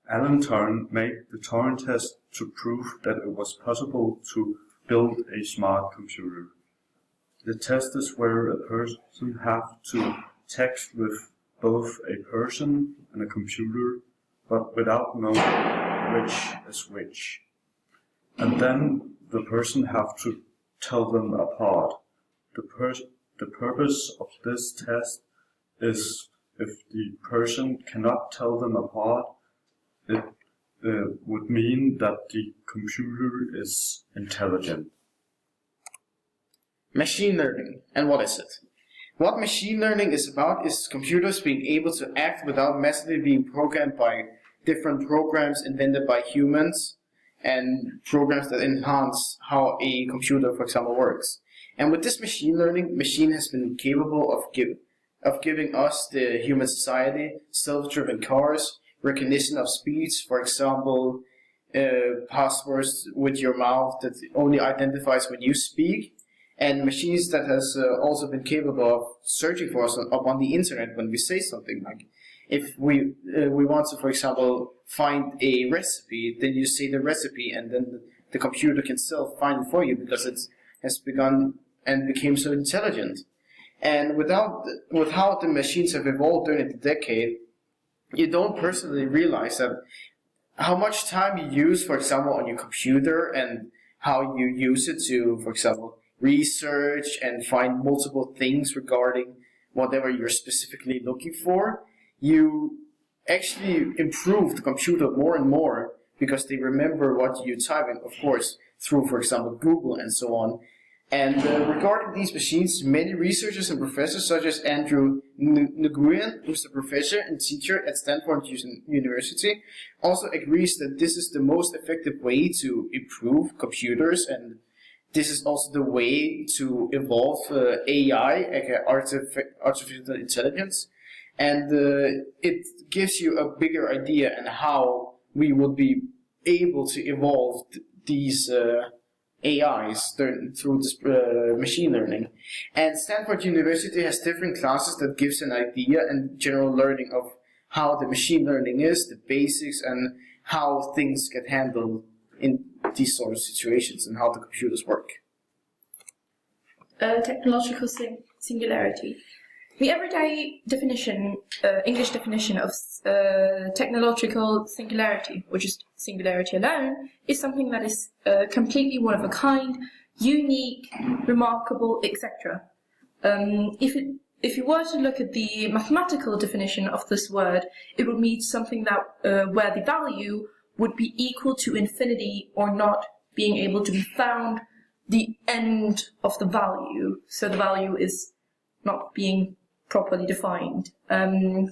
Alan Turing made the Turing test to prove that it was possible to build a smart computer. The test is where a person has to text with both a person and a computer, but without knowing which is which. And then the person have to tell them apart. The purpose of this test is if the person cannot tell them apart, it would mean that the computer is intelligent. Machine learning, and what is it? What machine learning is about is computers being able to act without massively being programmed by different programs invented by humans and programs that enhance how a computer, for example, works. And with this machine learning, machine has been capable of giving us, the human society, self-driven cars, recognition of speech, for example, passwords with your mouth that only identifies when you speak, and machines that has also been capable of searching for us up on the internet when we say something. Like if we want to, for example, find a recipe, then you say the recipe, and then the computer can still find it for you because it has begun and became so intelligent. And with how the machines have evolved during the decade, you don't personally realize that how much time you use, for example, on your computer and how you use it to, for example, research and find multiple things regarding whatever you're specifically looking for. You actually improve the computer more and more because they remember what you type in, of course, through, for example, Google and so on. And regarding these machines, many researchers and professors, such as Andrew Nguyen, who's a professor and teacher at Stanford University, also agrees that this is the most effective way to improve computers, and this is also the way to evolve AI, artificial intelligence, and it gives you a bigger idea on how we would be able to evolve these AIs through this machine learning. And Stanford University has different classes that gives an idea and general learning of how the machine learning is, the basics, and how things get handled in these sort of situations and how the computers work. Technological singularity. The everyday definition, English definition of technological singularity, which is singularity alone, is something that is completely one of a kind, unique, remarkable, etc. If you were to look at the mathematical definition of this word, it would mean something that where the value would be equal to infinity or not being able to be found, the end of the value. So the value is not being properly defined, and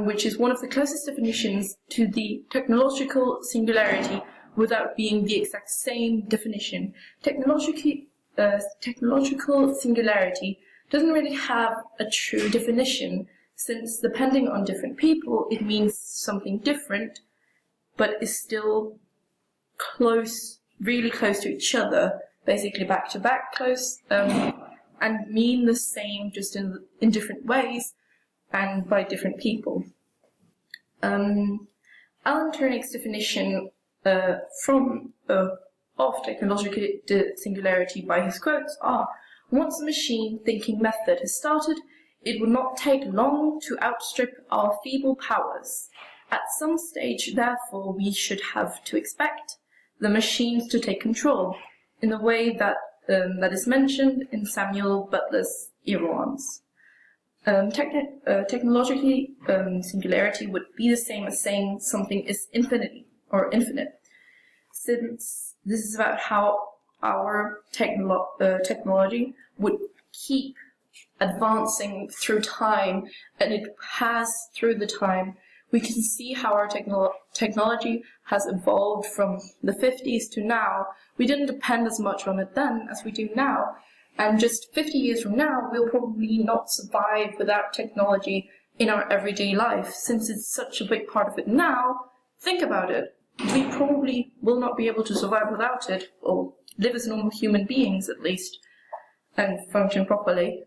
which is one of the closest definitions to the technological singularity without being the exact same definition. Technological singularity doesn't really have a true definition, since depending on different people it means something different, but is still close, really close to each other, basically back to back close, and mean the same, just in different ways and by different people. Alan Turing's definition of technological singularity by his quotes are: once the machine thinking method has started, it will not take long to outstrip our feeble powers. At some stage, therefore, we should have to expect the machines to take control in the way that is mentioned in Samuel Butler's Erewhons. Technologically, singularity would be the same as saying something is infinity or infinite, since this is about how our technology would keep advancing through time, and it has through the time. We can see how our technology has evolved from the 50s to now. We didn't depend as much on it then as we do now. And just 50 years from now, we'll probably not survive without technology in our everyday life. Since it's such a big part of it now, think about it. We probably will not be able to survive without it, or live as normal human beings at least, and function properly.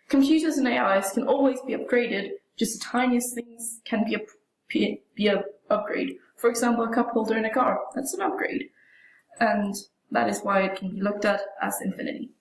Computers and AIs can always be upgraded. Just the tiniest things can be an upgrade. For example, a cup holder in a car, that's an upgrade. And that is why it can be looked at as infinity.